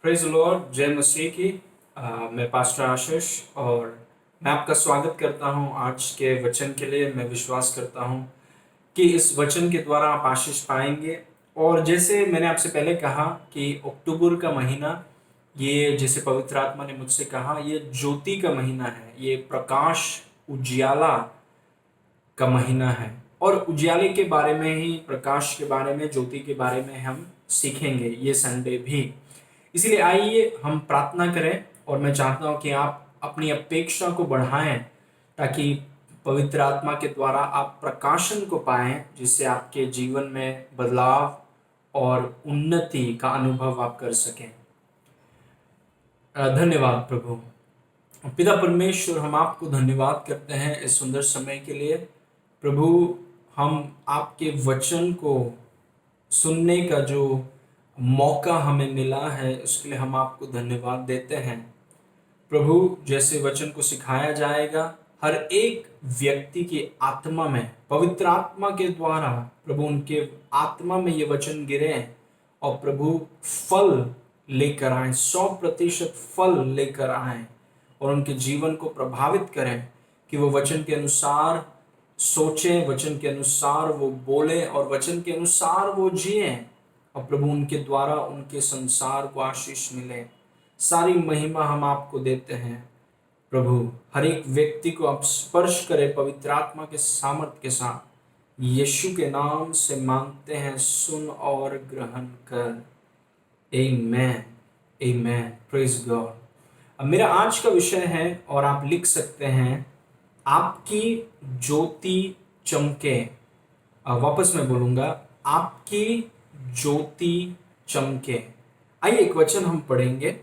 Praise Lord, जय मसीह की। मैं पास्टर आशीष और मैं आपका स्वागत करता हूं आज के वचन के लिए। मैं विश्वास करता हूं कि इस वचन के द्वारा आप आशीष पाएंगे। और जैसे मैंने आपसे पहले कहा कि अक्टूबर का महीना, ये जैसे पवित्र आत्मा ने मुझसे कहा, ये ज्योति का महीना है, ये प्रकाश उजियाला का महीना है। और उजियाले के बारे में ही, प्रकाश के बारे में, ज्योति के बारे में हम सीखेंगे ये संडे भी। इसलिए आइए हम प्रार्थना करें और मैं चाहता हूं कि आप अपनी अपेक्षा को बढ़ाएं ताकि पवित्र आत्मा के द्वारा आप प्रकाशन को पाएं, जिससे आपके जीवन में बदलाव और उन्नति का अनुभव आप कर सकें। धन्यवाद प्रभु। पिता परमेश्वर, हम आपको धन्यवाद करते हैं इस सुंदर समय के लिए। प्रभु, हम आपके वचन को सुनने का जो मौका हमें मिला है उसके लिए हम आपको धन्यवाद देते हैं। प्रभु, जैसे वचन को सिखाया जाएगा, हर एक व्यक्ति की आत्मा में पवित्र आत्मा के द्वारा प्रभु उनके आत्मा में ये वचन गिरे और प्रभु फल लेकर आए, 100% फल लेकर आए और उनके जीवन को प्रभावित करें कि वो वचन के अनुसार सोचें, वचन के अनुसार वो बोलें और वचन के अनुसार वो जिएं और प्रभु उनके द्वारा उनके संसार को आशीष मिले। सारी महिमा हम आपको देते हैं प्रभु। हर एक व्यक्ति को आप स्पर्श करें पवित्र आत्मा के सामर्थ्य के साथ। यीशु के नाम से मांगते हैं, सुन और ग्रहण कर। आमेन, आमेन, प्रेज गॉड। अब मेरा आज का विषय है और आप लिख सकते हैं, आपकी ज्योति चमके। वापस मैं बोलूंगा, आपकी ज्योति चमके। आइए एक वचन हम पढ़ेंगे,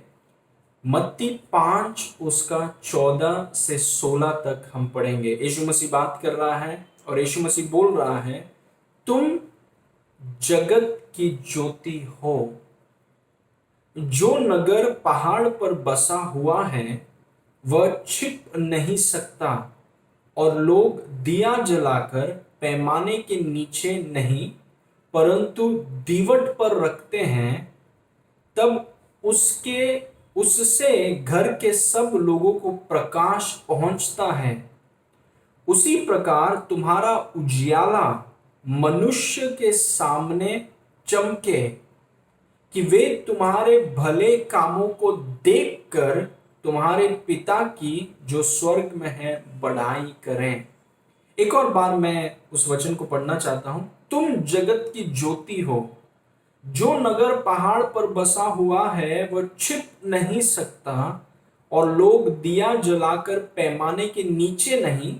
मत्ती 5 उसका 14 से 16 तक हम पढ़ेंगे। यीशु मसीह बात कर रहा है और यीशु मसीह बोल रहा है, तुम जगत की ज्योति हो। जो नगर पहाड़ पर बसा हुआ है वह छिप नहीं सकता और लोग दिया जलाकर पैमाने के नीचे नहीं परंतु दीवट पर रखते हैं, तब उससे घर के सब लोगों को प्रकाश पहुंचता है। उसी प्रकार तुम्हारा उजियाला मनुष्य के सामने चमके कि वे तुम्हारे भले कामों को देखकर तुम्हारे पिता की जो स्वर्ग में है बढ़ाई करें। एक और बार मैं उस वचन को पढ़ना चाहता हूं, तुम जगत की ज्योति हो। जो नगर पहाड़ पर बसा हुआ है वह छिप नहीं सकता और लोग दिया जलाकर पैमाने के नीचे नहीं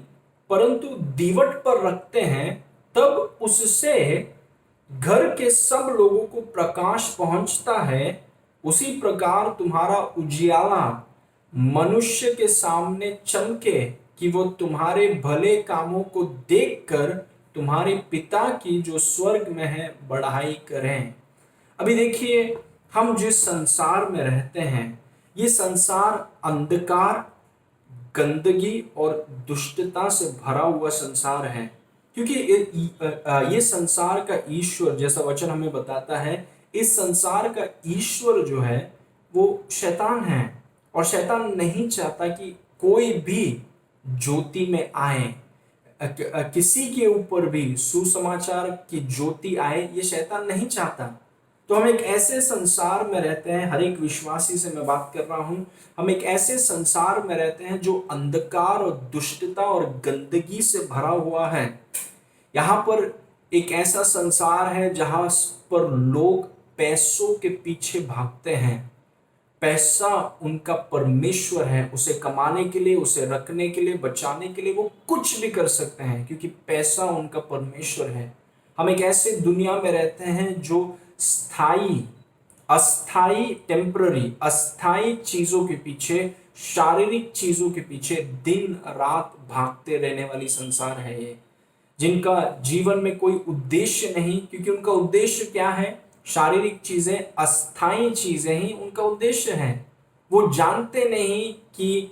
परंतु दीवट पर रखते हैं, तब उससे घर के सब लोगों को प्रकाश पहुंचता है। उसी प्रकार तुम्हारा उजियाला मनुष्य के सामने चमके कि वो तुम्हारे भले कामों को देखकर तुम्हारे पिता की जो स्वर्ग में है बढ़ाई करें। अभी देखिए, हम जिस संसार में रहते हैं, ये संसार अंधकार, गंदगी और दुष्टता से भरा हुआ संसार है। क्योंकि ये संसार का ईश्वर, जैसा वचन हमें बताता है, इस संसार का ईश्वर जो है वो शैतान है और शैतान नहीं चाहता कि कोई भी ज्योति में आए, किसी के ऊपर भी सुसमाचार की ज्योति आए, ये शैतान नहीं चाहता। तो हम एक ऐसे संसार में रहते हैं, हर एक विश्वासी से मैं बात कर रहा हूं, हम एक ऐसे संसार में रहते हैं जो अंधकार और दुष्टता और गंदगी से भरा हुआ है। यहाँ पर एक ऐसा संसार है जहां पर लोग पैसों के पीछे भागते हैं। पैसा उनका परमेश्वर है, उसे कमाने के लिए, उसे रखने के लिए, बचाने के लिए वो कुछ भी कर सकते हैं क्योंकि पैसा उनका परमेश्वर है। हम एक ऐसे दुनिया में रहते हैं जो स्थायी, अस्थाई, टेम्पररी, अस्थाई चीजों के पीछे, शारीरिक चीजों के पीछे दिन रात भागते रहने वाली संसार है ये, जिनका जीवन में कोई उद्देश्य नहीं। क्योंकि उनका उद्देश्य क्या है? शारीरिक चीजें, अस्थाई चीजें ही उनका उद्देश्य है। वो जानते नहीं कि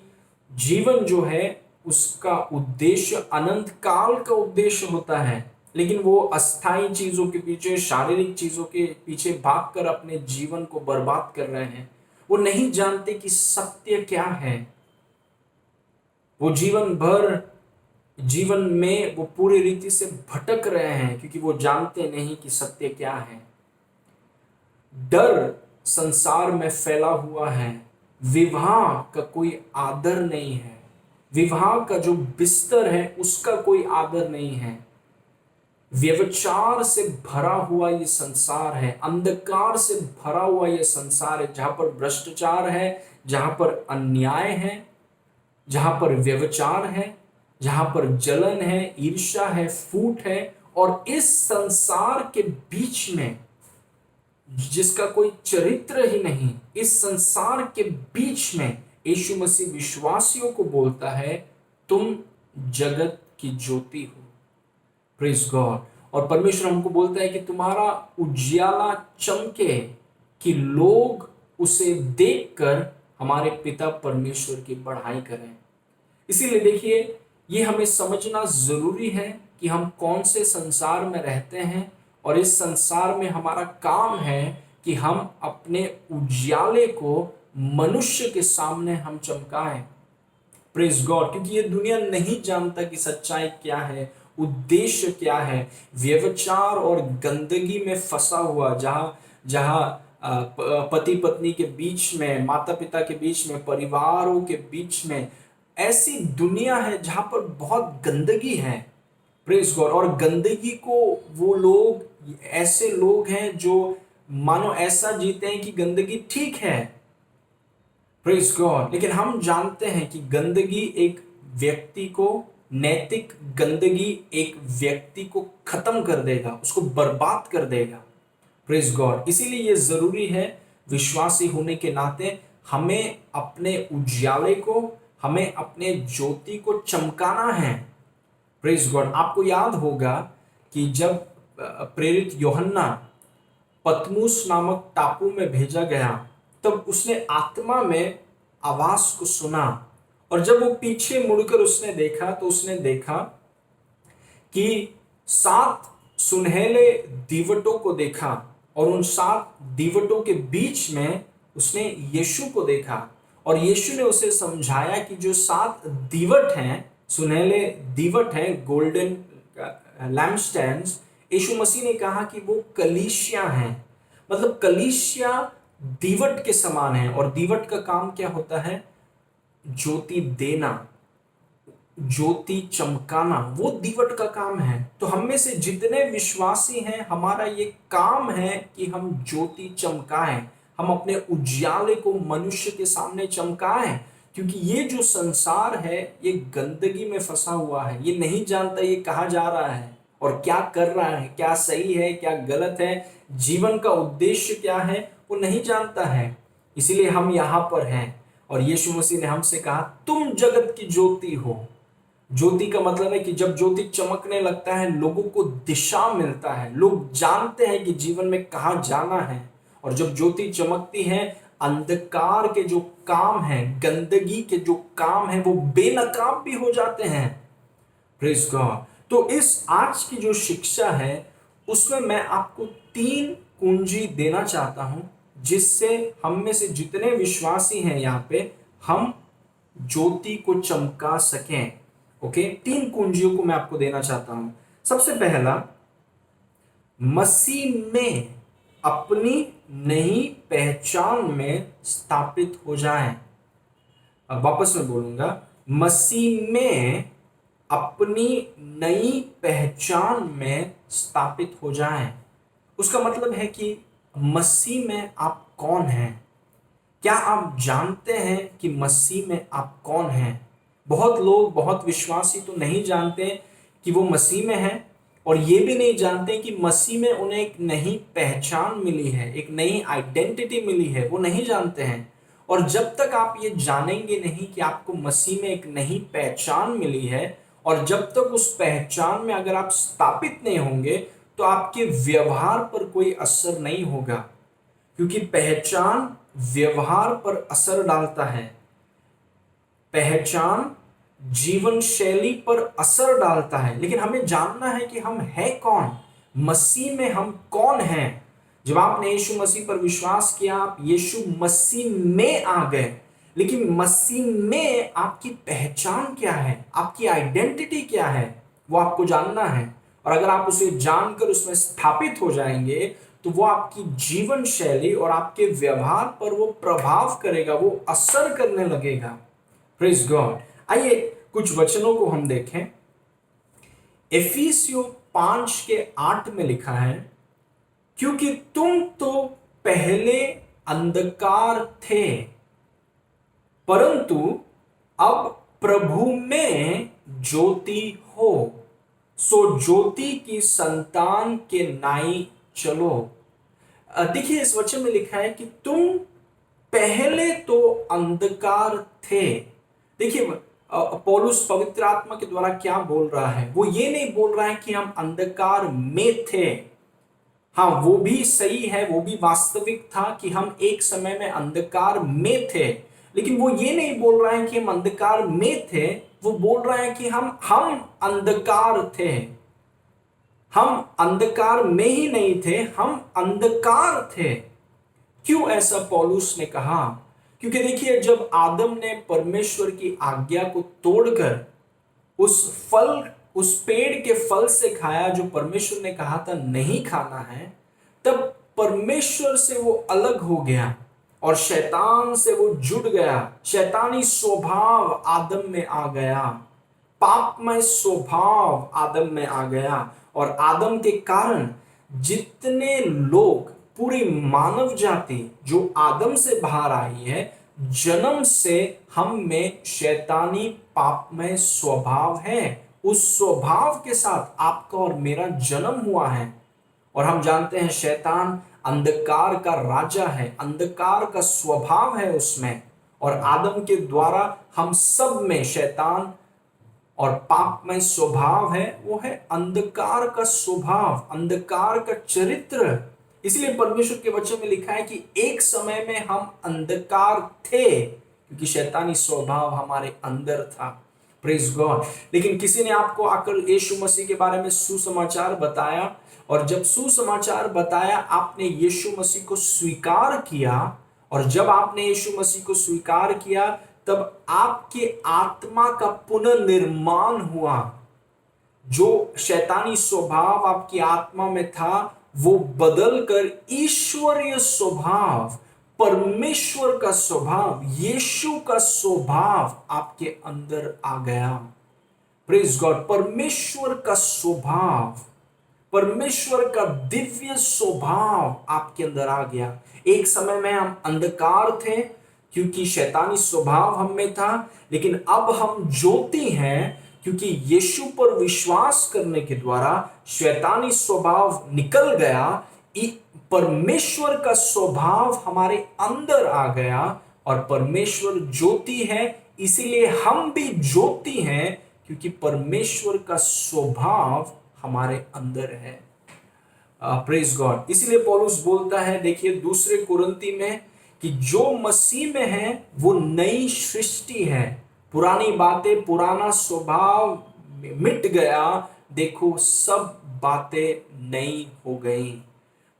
जीवन जो है उसका उद्देश्य अनंत काल का उद्देश्य होता है, लेकिन वो अस्थाई चीजों के पीछे, शारीरिक चीजों के पीछे भागकर अपने जीवन को बर्बाद कर रहे हैं। वो नहीं जानते कि सत्य क्या है। वो जीवन में वो पूरी रीति से भटक रहे हैं क्योंकि वो जानते नहीं कि सत्य क्या है। डर संसार में फैला हुआ है। विवाह का कोई आदर नहीं है। विवाह का जो बिस्तर है उसका कोई आदर नहीं है। व्यभिचार से भरा हुआ ये संसार है, अंधकार से भरा हुआ ये संसार है, जहां पर भ्रष्टाचार है, जहां पर अन्याय है, जहां पर व्यभिचार है, जहां पर जलन है, ईर्ष्या है, फूट है। और इस संसार के बीच में जिसका कोई चरित्र ही नहीं, इस संसार के बीच में यीशु मसीह विश्वासियों को बोलता है, तुम जगत की ज्योति हो। Praise God. और परमेश्वर हमको बोलता है कि तुम्हारा उजियाला चमके कि लोग उसे देखकर हमारे पिता परमेश्वर की बढ़ाई करें। इसीलिए देखिए, ये हमें समझना जरूरी है कि हम कौन से संसार में रहते हैं और इस संसार में हमारा काम है कि हम अपने उजियाले को मनुष्य के सामने हम चमकाएं। Praise God. क्योंकि ये दुनिया नहीं जानता कि सच्चाई क्या है, उद्देश्य क्या है। व्यभिचार और गंदगी में फंसा हुआ, जहां जहां पति पत्नी के बीच में, माता पिता के बीच में, परिवारों के बीच में ऐसी दुनिया है जहां पर बहुत गंदगी है। Praise God. और गंदगी को वो लोग, ऐसे लोग हैं जो मानो ऐसा जीते हैं कि गंदगी ठीक है। Praise God. लेकिन हम जानते हैं कि गंदगी एक व्यक्ति को, नैतिक गंदगी एक व्यक्ति को खत्म कर देगा, उसको बर्बाद कर देगा। Praise God. इसीलिए ये जरूरी है, विश्वासी होने के नाते हमें अपने उजियाले को, हमें अपने ज्योति को चमकाना है। Praise God. आपको याद होगा कि जब प्रेरित यूहन्ना पतमुस नामक टापू में भेजा गया, तब उसने आत्मा में आवाज को सुना, और जब वो पीछे मुड़कर उसने देखा तो उसने देखा कि 7 सुनहले दीवटों को देखा, और उन 7 दीवटों के बीच में उसने यीशु को देखा। और यीशु ने उसे समझाया कि जो 7 दीवट हैं, सुनहले दीवट हैं, गोल्डन लैम्पस्टैंड्स, यीशु मसीह ने कहा कि वो कलीसिया हैं। मतलब कलीसिया दीवट के समान है, और दीवट का काम क्या होता है? ज्योति देना, ज्योति चमकाना, वो दीवट का काम है। तो हम में से जितने विश्वासी हैं, हमारा ये काम है कि हम ज्योति चमकाएं, हम अपने उजियाले को मनुष्य के सामने चमकाएं। क्योंकि ये जो संसार है ये गंदगी में फंसा हुआ है, ये नहीं जानता ये कहाँ जा रहा है और क्या कर रहा है, क्या सही है क्या गलत है, जीवन का उद्देश्य क्या है, वो नहीं जानता है। इसीलिए हम यहाँ पर हैं, और यीशु मसीह ने हमसे कहा तुम जगत की ज्योति हो। ज्योति का मतलब है कि जब ज्योति चमकने लगता है, लोगों को दिशा मिलता है, लोग जानते हैं कि जीवन में कहाँ जाना है। और जब ज्योति चमकती है, अंधकार के जो काम है, गंदगी के जो काम है, वो बेनकाब भी हो जाते हैं। Praise God. तो इस आज की जो शिक्षा है उसमें मैं आपको 3 कुंजी देना चाहता हूं, जिससे हम में से जितने विश्वासी हैं यहाँ पे, हम ज्योति को चमका सकें। ओके, 3 कुंजियों को मैं आपको देना चाहता हूं। सबसे पहला, मसीह में अपनी नई पहचान में स्थापित हो जाएं। अब वापस मैं बोलूंगा, मसीह में अपनी नई पहचान में स्थापित हो जाएं। उसका मतलब है कि मसीह में आप कौन हैं। क्या आप जानते हैं कि मसीह में आप कौन हैं? बहुत लोग, बहुत विश्वासी तो नहीं जानते कि वो मसीह में हैं, और ये भी नहीं जानते कि मसीह में उन्हें एक नई पहचान मिली है, एक नई आइडेंटिटी मिली है, वो नहीं जानते हैं। और जब तक आप ये जानेंगे नहीं कि आपको मसीह में एक नई पहचान मिली है, और जब तक उस पहचान में अगर आप स्थापित नहीं होंगे, तो आपके व्यवहार पर कोई असर नहीं होगा। क्योंकि पहचान व्यवहार पर असर डालता है, पहचान जीवन शैली पर असर डालता है। लेकिन हमें जानना है कि हम हैं कौन, मसीह में हम कौन हैं। जब आपने यीशु मसीह पर विश्वास किया, आप यीशु मसीह में आ गए। लेकिन मसीह में आपकी पहचान क्या है, आपकी आइडेंटिटी क्या है, वो आपको जानना है। और अगर आप उसे जानकर उसमें स्थापित हो जाएंगे तो वो आपकी जीवन शैली और आपके व्यवहार पर वो प्रभाव करेगा, वो असर करने लगेगा। Praise God. आइए कुछ वचनों को हम देखें। एफिसियों 5:8 में लिखा है, क्योंकि तुम तो पहले अंधकार थे, परंतु अब प्रभु में ज्योति हो, सो ज्योति की संतान के नाई चलो। देखिए इस वचन में लिखा है कि तुम पहले तो अंधकार थे। देखिए पौलुस पवित्र आत्मा के द्वारा क्या बोल रहा है, वो ये नहीं बोल रहा है कि हम अंधकार में थे। हाँ, वो भी सही है, वो भी वास्तविक था कि हम एक समय में अंधकार में थे, लेकिन वो ये नहीं बोल रहा है कि हम अंधकार में थे। वो बोल रहा है कि हम अंधकार थे। हम अंधकार में ही नहीं थे, हम अंधकार थे। क्यों ऐसा पौलुस ने कहा? क्योंकि देखिए जब आदम ने परमेश्वर की आज्ञा को तोड़कर उस पेड़ के फल से खाया जो परमेश्वर ने कहा था नहीं खाना है, तब परमेश्वर से वो अलग हो गया और शैतान से वो जुड़ गया। शैतानी स्वभाव आदम में आ गया, पापमय स्वभाव आदम में आ गया। और आदम के कारण जितने लोग, पूरी मानव जाति जो आदम से बाहर आई है, जन्म से हम में शैतानी पापमय स्वभाव है। उस स्वभाव के साथ आपका और मेरा जन्म हुआ है। और हम जानते हैं शैतान अंधकार का राजा है, अंधकार का स्वभाव है उसमें। और आदम के द्वारा हम सब में शैतान और पापमय स्वभाव है, वो है अंधकार का स्वभाव, अंधकार का चरित्र। इसलिए परमेश्वर के वचन में लिखा है कि एक समय में हम अंधकार थे, क्योंकि शैतानी स्वभाव हमारे अंदर था। Praise God. लेकिन किसी ने आपको आकर यीशु मसीह के बारे में सुसमाचार बताया, और जब सुसमाचार बताया, आपने यीशु मसीह को स्वीकार किया। और जब आपने यीशु मसीह को स्वीकार किया, तब आपके आत्मा का पुनर्निर्माण हुआ। जो शैतानी स्वभाव आपकी आत्मा में था, वो बदलकर ईश्वरीय स्वभाव, परमेश्वर का स्वभाव, यीशु का स्वभाव आपके अंदर आ गया। Praise God. परमेश्वर का स्वभाव, परमेश्वर का दिव्य स्वभाव आपके अंदर आ गया। एक समय में हम अंधकार थे क्योंकि शैतानी स्वभाव हम में था, लेकिन अब हम ज्योति हैं क्योंकि यीशु पर विश्वास करने के द्वारा शैतानी स्वभाव निकल गया, परमेश्वर का स्वभाव हमारे अंदर आ गया। और परमेश्वर ज्योति है, इसीलिए हम भी ज्योति हैं, क्योंकि परमेश्वर का स्वभाव हमारे अंदर है। Praise God. इसीलिए पौलुस बोलता है, देखिए दूसरे कुरिन्ती में, कि जो मसीह में है वो नई सृष्टि है, पुरानी बातें, पुराना स्वभाव मिट गया, देखो सब बातें नई हो गई।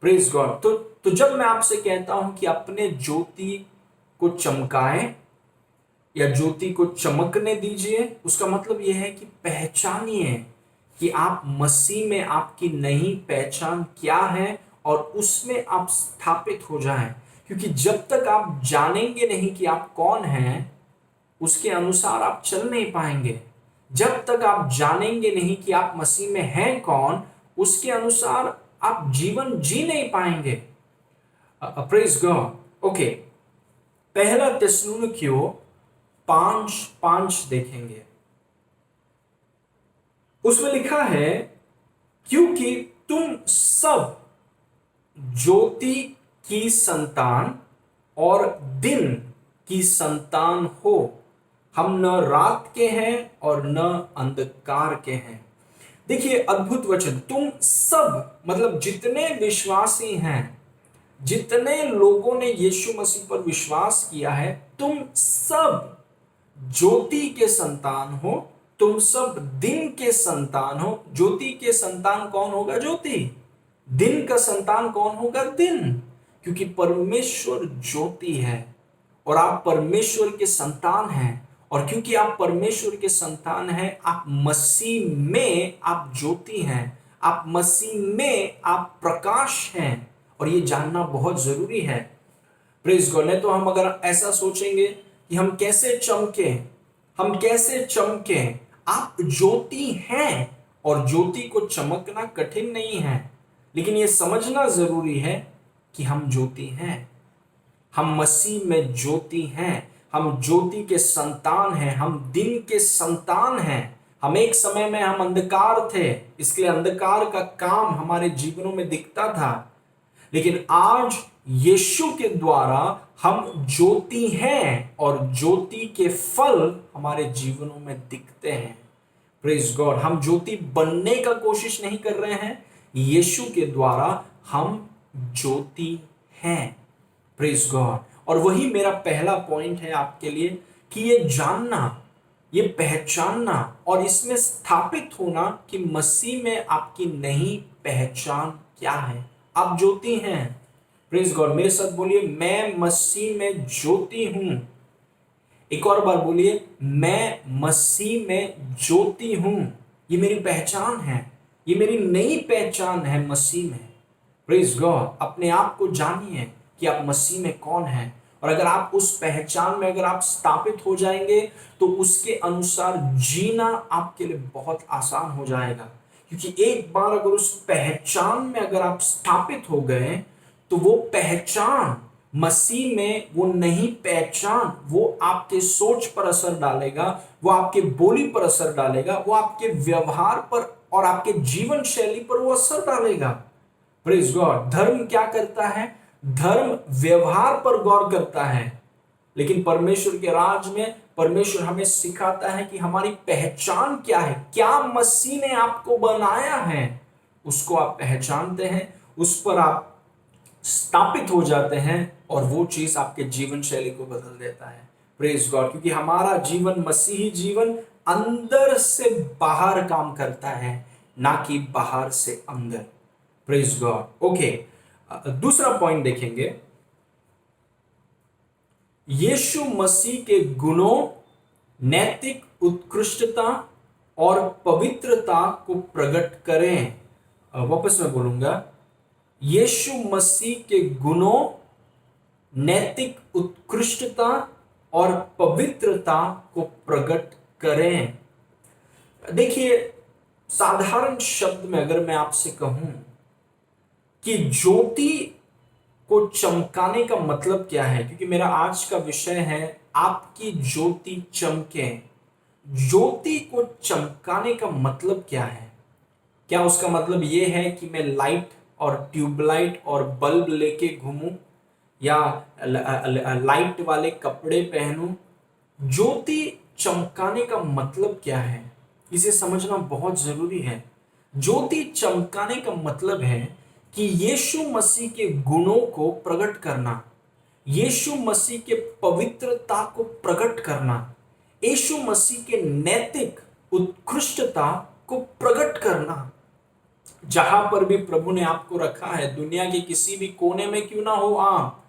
Praise God. तो जब मैं आपसे कहता हूं कि अपने ज्योति को चमकाएं या ज्योति को चमकने दीजिए, उसका मतलब यह है कि पहचानिए कि आप मसीह में, आपकी नई पहचान क्या है, और उसमें आप स्थापित हो जाएं। क्योंकि जब तक आप जानेंगे नहीं कि आप कौन हैं, उसके अनुसार आप चल नहीं पाएंगे। जब तक आप जानेंगे नहीं कि आप मसीह में हैं कौन, उसके अनुसार आप जीवन जी नहीं पाएंगे। Praise God. ओके, पहला थिस्सलुनीकियों 5:5 देखेंगे। उसमें लिखा है, क्योंकि तुम सब ज्योति की संतान और दिन की संतान हो, हम न रात के हैं और न अंधकार के हैं। देखिए अद्भुत वचन, तुम सब मतलब जितने विश्वासी हैं, जितने लोगों ने यीशु मसीह पर विश्वास किया है, तुम सब ज्योति के संतान हो, तुम सब दिन के संतान हो। ज्योति के संतान कौन होगा? ज्योति। दिन का संतान कौन होगा? दिन, क्योंकि परमेश्वर ज्योति है और आप परमेश्वर के संतान हैं। और क्योंकि आप परमेश्वर के संतान हैं, आप मसीह में आप ज्योति हैं, आप मसीह में आप प्रकाश हैं। और ये जानना बहुत जरूरी है। Praise God. नहीं तो हम अगर ऐसा सोचेंगे कि हम कैसे चमके, हम कैसे चमके, आप ज्योति हैं और ज्योति को चमकना कठिन नहीं है, लेकिन ये समझना जरूरी है कि हम ज्योति हैं, हम मसीह में ज्योति हैं, हम ज्योति के संतान हैं, हम दिन के संतान हैं। हम एक समय में हम अंधकार थे, इसलिए अंधकार का काम हमारे जीवनों में दिखता था, लेकिन आज यीशु के द्वारा हम ज्योति हैं और ज्योति के फल हमारे जीवनों में दिखते हैं। Praise God. हम ज्योति बनने का कोशिश नहीं कर रहे हैं, यीशु के द्वारा हम ज्योति हैं। Praise God. और वही मेरा पहला पॉइंट है आपके लिए कि ये जानना, ये पहचानना और इसमें स्थापित होना कि मसीह में आपकी नई पहचान क्या है। आप ज्योति हैं। Praise God. मेरे साथ बोलिए, मैं मसीह में ज्योति हूं। एक और बार बोलिए, मैं मसीह में ज्योति हूं। ये मेरी पहचान है, ये मेरी नई पहचान है मसीह में। Praise God. अपने आप को जानिए कि आप मसीह में कौन हैं, और अगर आप उस पहचान में अगर आप स्थापित हो जाएंगे तो उसके अनुसार जीना आपके लिए बहुत आसान हो जाएगा। क्योंकि एक बार अगर उस पहचान में अगर आप स्थापित हो गए तो वो पहचान मसीह में, वो नई पहचान, वो आपके सोच पर असर डालेगा, वो आपके बोली पर असर डालेगा, वो आपके व्यवहार पर और आपके जीवन शैली पर वो असर डालेगा। Praise God. धर्म क्या करता है? धर्म व्यवहार पर गौर करता है, लेकिन परमेश्वर के राज में परमेश्वर हमें सिखाता है कि हमारी पहचान क्या है, क्या मसीह ने आपको बनाया है, उसको आप पहचानते हैं, उस पर आप स्थापित हो जाते हैं और वो चीज आपके जीवन शैली को बदल देता है। Praise God. क्योंकि हमारा जीवन, मसीही जीवन, अंदर से बाहर काम करता है, ना कि बाहर से अंदर। Praise God. ओके, दूसरा पॉइंट देखेंगे, यीशु मसीह के गुणों, नैतिक उत्कृष्टता और पवित्रता को प्रकट करें। वापस मैं बोलूंगा, यीशु मसीह के गुणों, नैतिक उत्कृष्टता और पवित्रता को प्रकट करें। देखिए, साधारण शब्द में अगर मैं आपसे कहूं कि ज्योति को चमकाने का मतलब क्या है, क्योंकि मेरा आज का विषय है आपकी ज्योति चमके। ज्योति को चमकाने का मतलब क्या है? क्या उसका मतलब यह है कि मैं लाइट और ट्यूबलाइट और बल्ब लेके घूमूं या लाइट वाले कपड़े पहनूं? ज्योति चमकाने का मतलब क्या है, इसे समझना बहुत जरूरी है। ज्योति चमकाने का मतलब है कि यीशु मसीह के गुणों को प्रकट करना, यीशु मसीह के पवित्रता को प्रकट करना, यीशु मसीह के नैतिक उत्कृष्टता को प्रकट करना। जहां पर भी प्रभु ने आपको रखा है, दुनिया के किसी भी कोने में क्यों ना हो आप,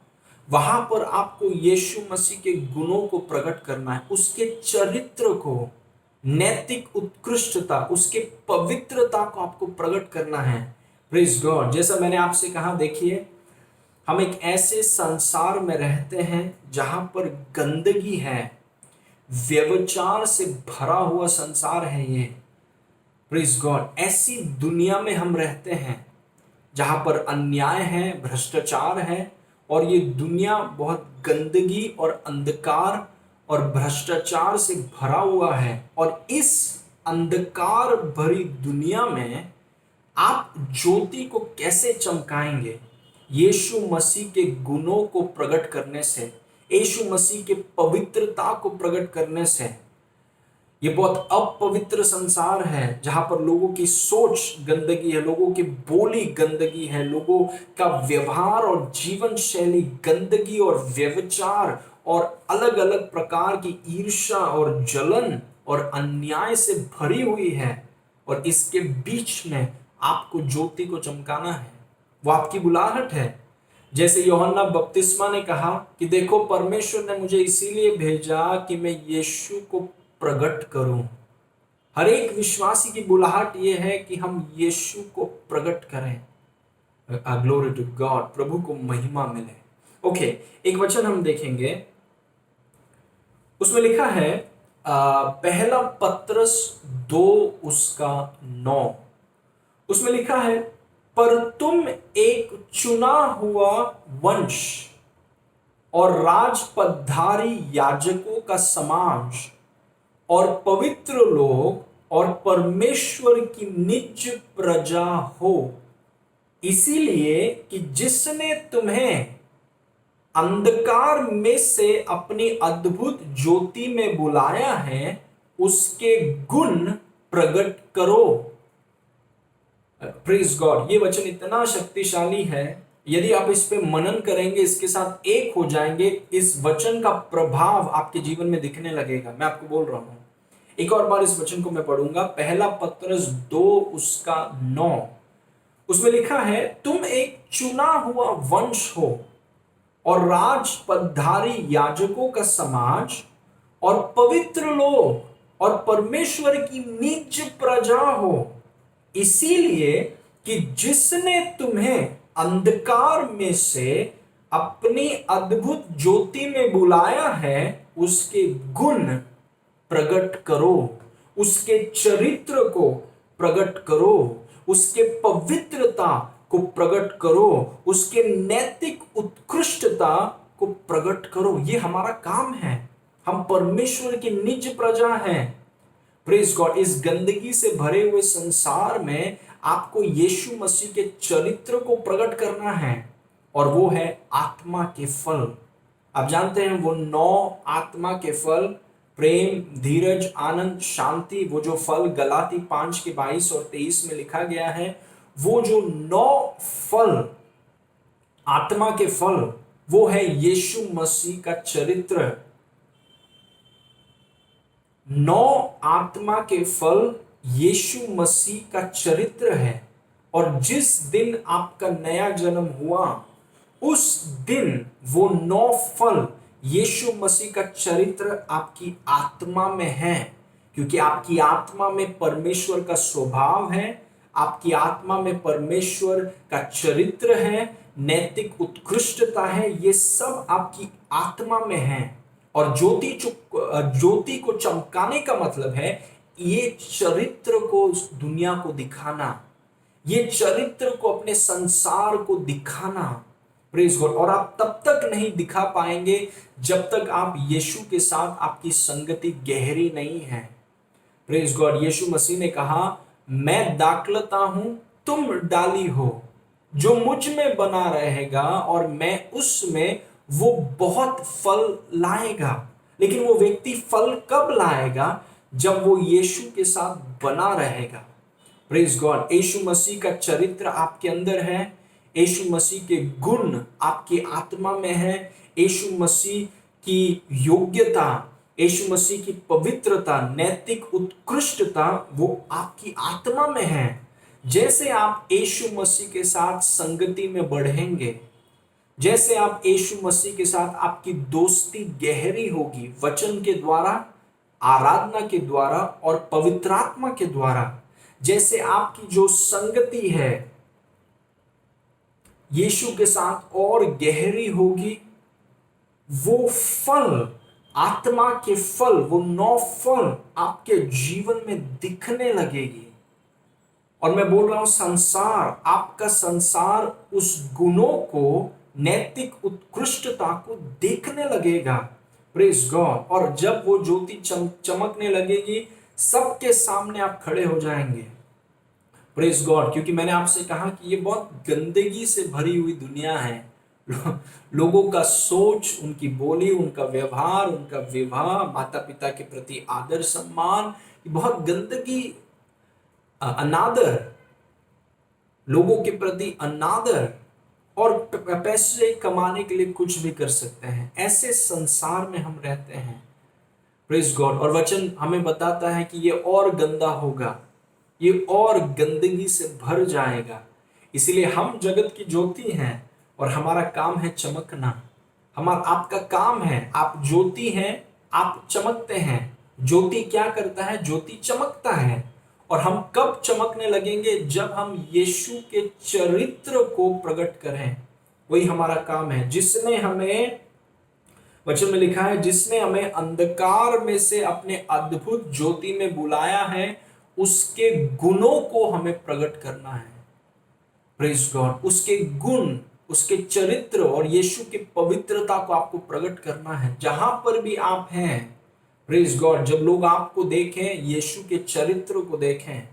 वहां पर आपको यीशु मसीह के गुणों को प्रकट करना है, उसके चरित्र को, नैतिक उत्कृष्टता, उसके पवित्रता को आपको प्रकट करना है। Praise God. जैसा मैंने आपसे कहा, देखिए, हम एक ऐसे संसार में रहते हैं जहां पर गंदगी है, व्यभिचार से भरा हुआ संसार है ये। Praise God. ऐसी दुनिया में हम रहते हैं जहां पर अन्याय है, भ्रष्टाचार है, और ये दुनिया बहुत गंदगी और अंधकार और भ्रष्टाचार से भरा हुआ है। और इस अंधकार भरी दुनिया में आप ज्योति को कैसे चमकाएंगे? यीशु मसीह के गुणों को प्रकट करने से, यीशु मसीह के पवित्रता को प्रकट करने से। ये बहुत अपवित्र संसार है जहां पर लोगों की सोच गंदगी है, लोगों की बोली गंदगी है, लोगों का व्यवहार और जीवन शैली गंदगी और व्यभिचार और अलग अलग प्रकार की ईर्ष्या और जलन और अन्याय से भरी हुई है। और इसके बीच में आपको ज्योति को चमकाना है। वो आपकी बुलाहट है। जैसे यूहन्ना बपतिस्मा ने कहा कि देखो परमेश्वर ने मुझे इसीलिए भेजा कि मैं यीशु को प्रकट करूं। हर एक विश्वासी की बुलाहट ये है कि हम यीशु को प्रकट करें। ग्लोरी टू गॉड, प्रभु को महिमा मिले। ओके, एक वचन हम देखेंगे, उसमें लिखा है पहला पत्रस 2 उसका 9, उसमें लिखा है पर तुम एक चुना हुआ वंश और राजपदधारी याजकों का समाज और पवित्र लोग और परमेश्वर की निज प्रजा हो, इसीलिए कि जिसने तुम्हें अंधकार में से अपनी अद्भुत ज्योति में बुलाया है उसके गुण प्रकट करो। प्रेज गॉड, ये वचन इतना शक्तिशाली है। यदि आप इस पे मनन करेंगे, इसके साथ एक हो जाएंगे, इस वचन का प्रभाव आपके जीवन में दिखने लगेगा। मैं आपको बोल रहा हूं, एक और बार इस वचन को मैं पढ़ूंगा। पहला पत्रस 2 उसका 9, उसमें लिखा है तुम एक चुना हुआ वंश हो और राजपदधारी याजकों का समाज और पवित्र लोग और परमेश्वर की निज प्रजा हो, इसीलिए कि जिसने तुम्हें अंधकार में से अपनी अद्भुत ज्योति में बुलाया है उसके गुण प्रकट करो, उसके चरित्र को प्रकट करो, उसके पवित्रता को प्रकट करो, उसके नैतिक उत्कृष्टता को प्रकट करो। ये हमारा काम है। हम परमेश्वर की निज प्रजा हैं। प्रेज गॉड, इस गंदगी से भरे हुए संसार में आपको यीशु मसीह के चरित्र को प्रकट करना है, और वो है आत्मा के फल। आप जानते हैं वो 9 आत्मा के फल, प्रेम, धीरज, आनंद, शांति, वो जो फल गलाती 5 के 22 और 23 में लिखा गया है, वो जो 9 फल, आत्मा के फल, वो है यीशु मसीह का चरित्र। 9 आत्मा के फल यीशु मसीह का चरित्र है। और जिस दिन आपका नया जन्म हुआ उस दिन वो 9 फल यीशु मसीह का चरित्र आपकी आत्मा में है, क्योंकि आपकी आत्मा में परमेश्वर का स्वभाव है, आपकी आत्मा में परमेश्वर का चरित्र है, नैतिक उत्कृष्टता है, ये सब आपकी आत्मा में है। और ज्योति को चमकाने का मतलब है ये चरित्र को दुनिया को दिखाना, ये चरित्र को अपने संसार को दिखाना। Praise God. और आप तब तक नहीं दिखा पाएंगे जब तक आप यीशु के साथ आपकी संगति गहरी नहीं है। Praise God. यीशु मसीह ने कहा, मैं दाखलता हूं, तुम डाली हो, जो मुझ में बना रहेगा और मैं उसमें, वो बहुत फल लाएगा। लेकिन वो व्यक्ति फल कब लाएगा? जब वो यीशु के साथ बना रहेगा। Praise God. यीशु मसीह का चरित्र आपके अंदर है, यीशु मसीह के गुण आपकी आत्मा में है, यीशु मसीह की योग्यता, यीशु मसीह की पवित्रता, नैतिक उत्कृष्टता, वो आपकी आत्मा में है। जैसे आप यीशु मसीह के साथ संगति में बढ़ेंगे, जैसे आप यीशु मसीह के साथ आपकी दोस्ती गहरी होगी, वचन के द्वारा, आराधना के द्वारा और पवित्र आत्मा के द्वारा, जैसे आपकी जो संगति है यीशु के साथ और गहरी होगी, वो फल, आत्मा के फल, वो 9 फल आपके जीवन में दिखने लगेगी। और मैं बोल रहा हूं संसार, आपका संसार उस गुणों को, नैतिक उत्कृष्टता को देखने लगेगा। Praise God. और जब वो ज्योति चमकने लगेगी, सबके सामने आप खड़े हो जाएंगे। Praise God. क्योंकि मैंने आपसे कहा कि ये बहुत गंदगी से भरी हुई दुनिया है। लोगों का सोच, उनकी बोली, उनका व्यवहार, उनका विवाह, माता पिता के प्रति आदर सम्मान, बहुत गंदगी, अनादर, लोगों के प्रति अनादर, और पैसे कमाने के लिए कुछ भी कर सकते हैं। ऐसे संसार में हम रहते हैं। Praise God. और वचन हमें बताता है कि ये और गंदा होगा, ये और गंदगी से भर जाएगा। इसीलिए हम जगत की ज्योति हैं और हमारा काम है चमकना। हमारा आपका काम है, आप ज्योति हैं, आप चमकते हैं। ज्योति क्या करता है? ज्योति चमकता है। और हम कब चमकने लगेंगे? जब हम यीशु के चरित्र को प्रकट करें। वही हमारा काम है। जिसने हमें, वचन में लिखा है, जिसने हमें अंधकार में से अपने अद्भुत ज्योति में बुलाया है, उसके गुणों को हमें प्रकट करना है। Praise God. उसके गुण, उसके चरित्र और यीशु की पवित्रता को आपको प्रकट करना है जहां पर भी आप हैं। Praise God. जब लोग आपको देखें, यीशु के चरित्र को देखें।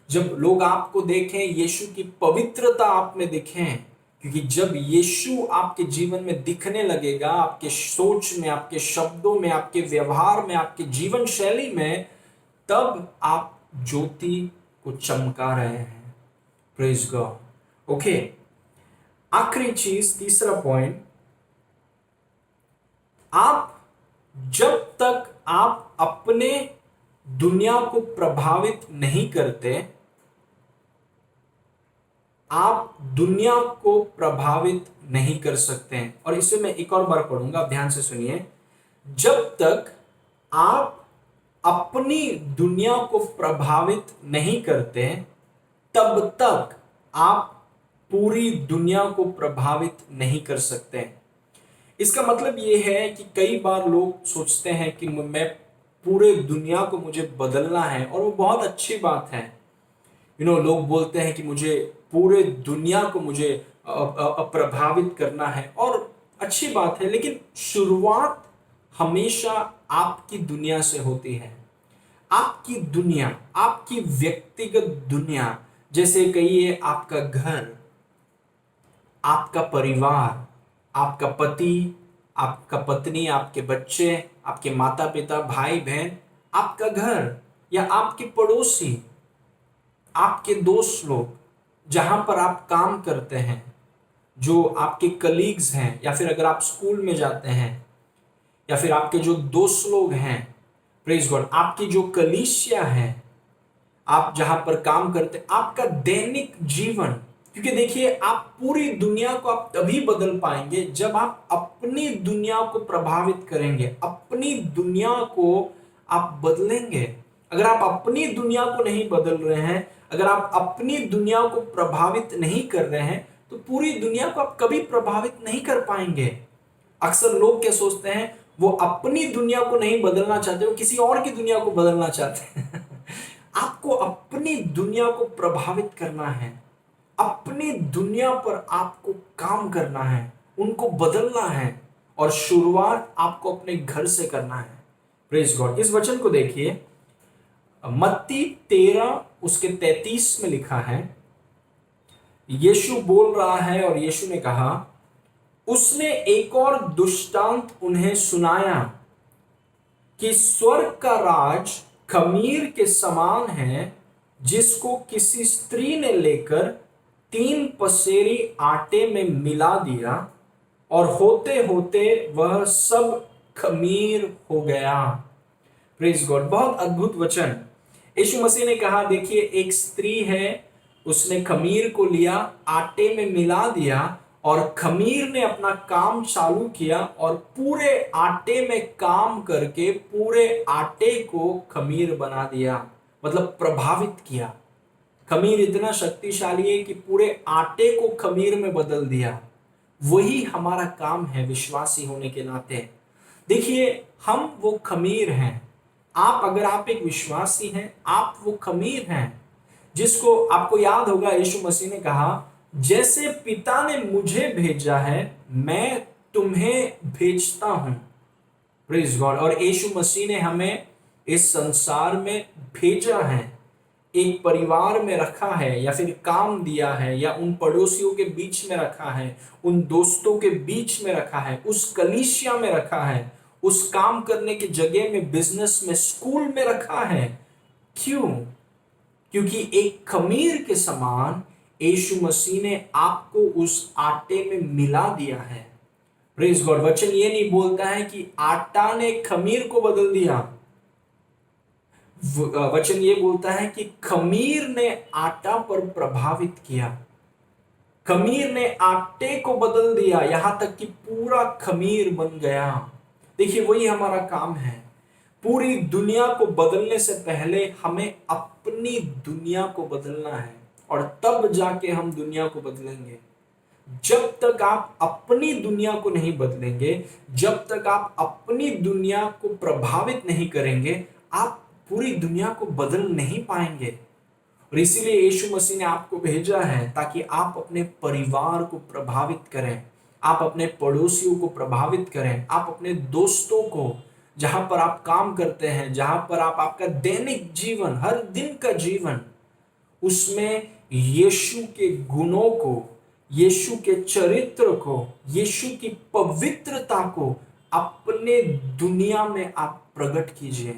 जब लोग आपको देखें, यीशु की पवित्रता आप में दिखें। क्योंकि जब यीशु आपके जीवन में दिखने लगेगा, आपके सोच में, आपके शब्दों में, आपके व्यवहार में, आपके जीवन शैली में, तब आप ज्योति को चमका रहे हैं। Praise God. ओके, आखिरी चीज, तीसरा पॉइंट, आप जब तक आप अपने दुनिया को प्रभावित नहीं करते, आप दुनिया को प्रभावित नहीं कर सकते हैं। और इसे मैं एक और बार पढ़ूंगा, आप ध्यान से सुनिए। जब तक आप अपनी दुनिया को प्रभावित नहीं करते, तब तक आप पूरी दुनिया को प्रभावित नहीं कर सकते। इसका मतलब ये है कि कई बार लोग सोचते हैं कि मैं पूरे दुनिया को मुझे बदलना है, और वो बहुत अच्छी बात है। लोग बोलते हैं कि मुझे पूरे दुनिया को मुझे प्रभावित करना है, और अच्छी बात है। लेकिन शुरुआत हमेशा आपकी दुनिया से होती है। आपकी दुनिया, आपकी व्यक्तिगत दुनिया, जैसे कहिए आपका घर, आपका परिवार, आपका पति, आपका पत्नी, आपके बच्चे, आपके माता पिता, भाई बहन, आपका घर, या आपके पड़ोसी, आपके दोस्त लोग, जहां पर आप काम करते हैं, जो आपके कलीग्स हैं, या फिर अगर आप स्कूल में जाते हैं, या फिर आपके जो दोस्त लोग हैं, प्रेज गॉड, आपकी जो कलीसिया है, आप जहां पर काम करते, आपका दैनिक जीवन। क्योंकि देखिए, आप पूरी दुनिया को आप तभी बदल पाएंगे जब आप अपनी दुनिया को प्रभावित करेंगे, अपनी दुनिया को आप बदलेंगे। अगर आप अपनी दुनिया को नहीं बदल रहे हैं, अगर आप अपनी दुनिया को प्रभावित नहीं कर रहे हैं, तो पूरी दुनिया को आप कभी प्रभावित नहीं कर पाएंगे। अक्सर लोग क्या सोचते हैं, वो अपनी दुनिया को नहीं बदलना चाहते, वो किसी और की दुनिया को बदलना चाहते हैं। आपको अपनी दुनिया को प्रभावित करना है, अपनी दुनिया पर आपको काम करना है, उनको बदलना है, और शुरुआत आपको अपने घर से करना है। Praise God. इस वचन को देखिए, मत्ती 13 उसके 33 में लिखा है, यीशु बोल रहा है और यीशु ने कहा, उसने एक और दृष्टांत उन्हें सुनाया कि स्वर्ग का राज खमीर के समान है, जिसको किसी स्त्री ने लेकर 3 पसेरी आटे में मिला दिया, और होते होते वह सब खमीर हो गया। Praise God. बहुत अद्भुत वचन। यीशु मसीह ने कहा, देखिए, एक स्त्री है, उसने खमीर को लिया, आटे में मिला दिया, और खमीर ने अपना काम चालू किया, और पूरे आटे में काम करके पूरे आटे को खमीर बना दिया, मतलब प्रभावित किया। खमीर इतना शक्तिशाली है कि पूरे आटे को खमीर में बदल दिया। वही हमारा काम है विश्वासी होने के नाते। देखिए, हम वो खमीर हैं। अगर आप एक विश्वासी हैं, आप वो खमीर हैं, जिसको आपको याद होगा, यीशु मसीह ने कहा, जैसे पिता ने मुझे भेजा है, मैं तुम्हें भेजता हूं। Praise God. और यीशु मसीह ने हमें इस संसार में भेजा है, एक परिवार में रखा है, या फिर काम दिया है, या उन पड़ोसियों के बीच में रखा है, उन दोस्तों के बीच में रखा है, उस कलीसिया में रखा है, उस काम करने की जगह में, बिजनेस में, स्कूल में रखा है। क्यों? क्योंकि एक खमीर के समान यीशु मसीह ने आपको उस आटे में मिला दिया है। Praise God. वचन ये नहीं बोलता है कि आटा ने खमीर को बदल दिया, वचन ये बोलता है कि खमीर ने आटा पर प्रभावित किया। खमीर ने आटे को बदल दिया, यहां तक कि पूरा खमीर बन गया। देखिए, वही हमारा काम है। पूरी दुनिया को बदलने से पहले हमें अपनी दुनिया को बदलना है, और तब जाके हम दुनिया को बदलेंगे। जब तक आप अपनी दुनिया को नहीं बदलेंगे, जब तक आप अपनी दुनिया को प्रभावित नहीं करेंगे, आप पूरी दुनिया को बदल नहीं पाएंगे। और इसीलिए यीशु मसीह ने आपको भेजा है ताकि आप अपने परिवार को प्रभावित करें, आप अपने पड़ोसियों को प्रभावित करें, आप अपने दोस्तों को, जहां पर आप काम करते हैं, जहां पर आप आपका दैनिक जीवन, हर दिन का जीवन, उसमें यीशु के गुणों को, यीशु के चरित्र को, यीशु की पवित्रता को अपने दुनिया में आप प्रकट कीजिए।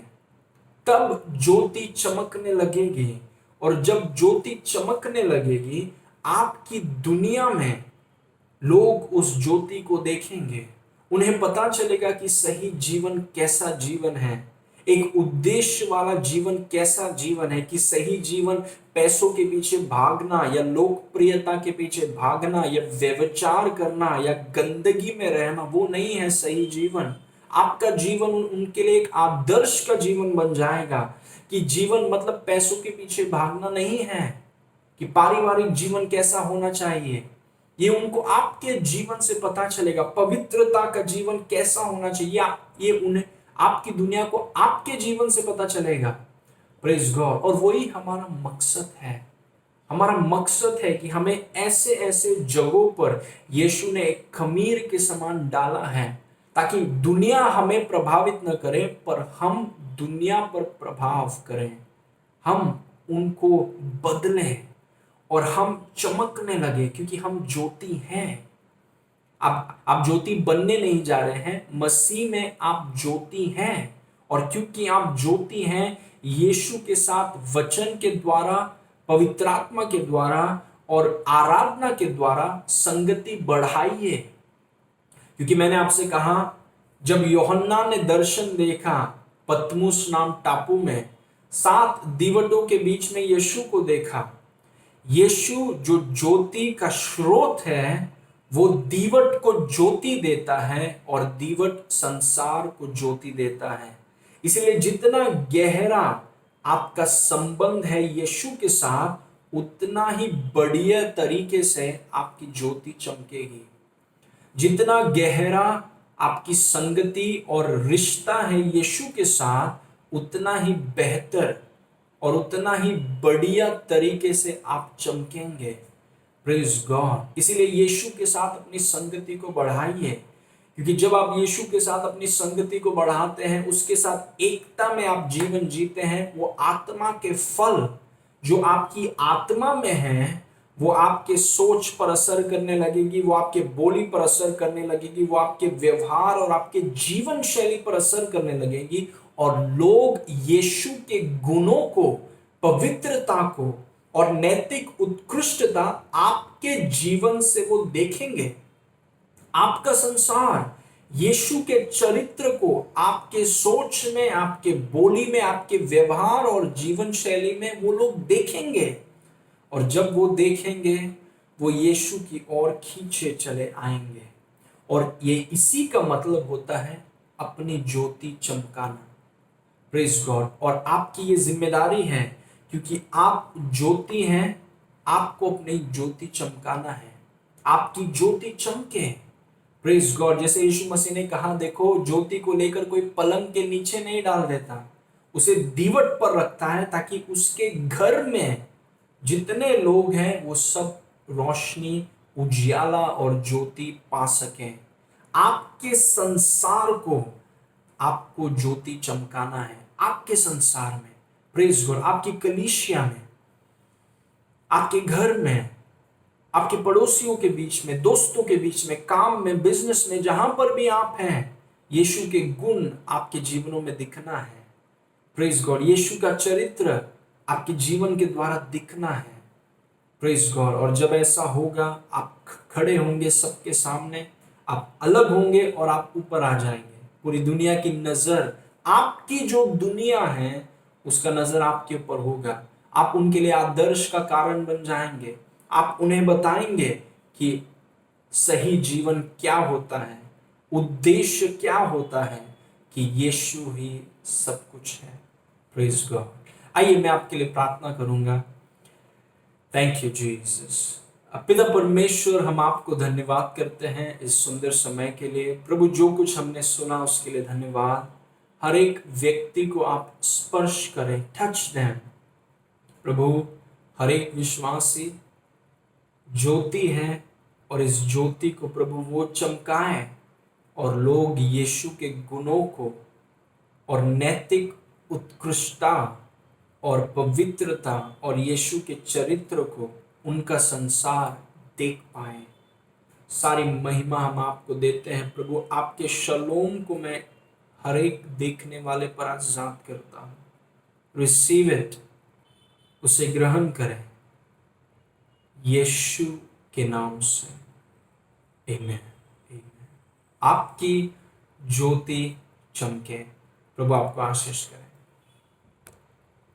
तब ज्योति चमकने लगेगी, और जब ज्योति चमकने लगेगी, आपकी दुनिया में लोग उस ज्योति को देखेंगे। उन्हें पता चलेगा कि सही जीवन कैसा जीवन है, एक उद्देश्य वाला जीवन कैसा जीवन है, कि सही जीवन पैसों के पीछे भागना या लोकप्रियता के पीछे भागना या व्यभिचार करना या गंदगी में रहना, वो नहीं है सही जीवन। आपका जीवन उनके लिए एक आदर्श का जीवन बन जाएगा, कि जीवन मतलब पैसों के पीछे भागना नहीं है, कि पारिवारिक जीवन कैसा होना चाहिए, ये उनको आपके जीवन से पता चलेगा। पवित्रता का जीवन कैसा होना चाहिए, ये उन्हें, आपकी दुनिया को आपके जीवन से पता चलेगा। Praise God. और वही हमारा मकसद है। हमारा मकसद है कि हमें ऐसे ऐसे जगहों पर यीशु ने एक खमीर के समान डाला है, ताकि दुनिया हमें प्रभावित न करे, पर हम दुनिया पर प्रभाव करें, हम उनको बदलें और हम चमकने लगे, क्योंकि हम ज्योति हैं। आप ज्योति बनने नहीं जा रहे हैं, मसीह में आप ज्योति हैं। और क्योंकि आप ज्योति हैं, यीशु के साथ वचन के द्वारा, पवित्र आत्मा के द्वारा और आराधना के द्वारा संगति बढ़ाइए। क्योंकि मैंने आपसे कहा, जब यूहन्ना ने दर्शन देखा पतमुस नाम टापू में, 7 दीवटों के बीच में यीशु को देखा। यीशु जो ज्योति का स्रोत है, वो दीवट को ज्योति देता है, और दीवट संसार को ज्योति देता है। इसलिए जितना गहरा आपका संबंध है यीशु के साथ, उतना ही बढ़िया तरीके से आपकी ज्योति चमकेगी। जितना गहरा आपकी संगति और रिश्ता है यीशु के साथ, उतना ही बेहतर और उतना ही बढ़िया तरीके से आप चमकेंगे। Praise God. इसीलिए यीशु के साथ अपनी संगति को बढ़ाइए, क्योंकि जब आप यीशु के साथ अपनी संगति को बढ़ाते हैं, उसके साथ एकता में आप जीवन जीते हैं, वो आत्मा के फल जो आपकी आत्मा में है, वो आपके सोच पर असर करने लगेगी, वो आपके बोली पर असर करने लगेगी, वो आपके व्यवहार और आपके जीवन शैली पर असर करने लगेगी। और लोग यीशु के गुणों को, पवित्रता को और नैतिक उत्कृष्टता आपके जीवन से वो देखेंगे। आपका संसार यीशु के चरित्र को आपके सोच में, आपके बोली में, आपके व्यवहार और जीवन शैली में वो लोग देखेंगे। और जब वो देखेंगे, वो यीशु की ओर खींचे चले आएंगे। और ये इसी का मतलब होता है अपनी ज्योति चमकाना। Praise God. और आपकी ये जिम्मेदारी है, क्योंकि आप ज्योति हैं, आपको अपनी ज्योति चमकाना है। आपकी ज्योति चमके। Praise God. जैसे यीशु मसीह ने कहा, देखो, ज्योति को लेकर कोई पलंग के नीचे नहीं डाल देता, उसे दीवट पर रखता है, ताकि उसके घर में जितने लोग हैं वो सब रोशनी, उजियाला और ज्योति पा सकें। आपके संसार को आपको ज्योति चमकाना है, आपके संसार में। Praise God. आपकी कलीसिया में, आपके घर में, आपके पड़ोसियों के बीच में, दोस्तों के बीच में, काम में, बिजनेस में, जहां पर भी आप हैं, यीशु के गुण आपके जीवनों में दिखना है। Praise God. यीशु का चरित्र आपके जीवन के द्वारा दिखना है। Praise God. और जब ऐसा होगा, आप खड़े होंगे सबके सामने, आप अलग होंगे और आप ऊपर आ जाएंगे। पूरी दुनिया की नजर, आपकी जो दुनिया है, उसका नजर आपके ऊपर होगा। आप उनके लिए आदर्श का कारण बन जाएंगे। आप उन्हें बताएंगे कि सही जीवन क्या होता है, उद्देश्य क्या होता है, कि यीशु ही सब कुछ है। Praise God. आइए मैं आपके लिए प्रार्थना करूंगा। Thank you Jesus. पिता परमेश्वर, हम आपको धन्यवाद करते हैं इस सुंदर समय के लिए। प्रभु, जो कुछ हमने सुना उसके लिए धन्यवाद। हर एक व्यक्ति को आप स्पर्श करें, टच दें प्रभु। हर एक विश्वासी ज्योति है और इस ज्योति को प्रभु वो चमकाए और लोग यीशु के गुणों को और नैतिक उत्कृष्टता और पवित्रता और यीशु के चरित्र को, उनका संसार देख पाए। सारी महिमा हम आपको देते हैं प्रभु। आपके शलोम को मैं हर एक देखने वाले पर आजाद करता हूँ। रिसीव इट, उसे ग्रहण करें यीशु के नाम से। आमीन, आमीन। आपकी ज्योति चमके। प्रभु आपको आशीष करे।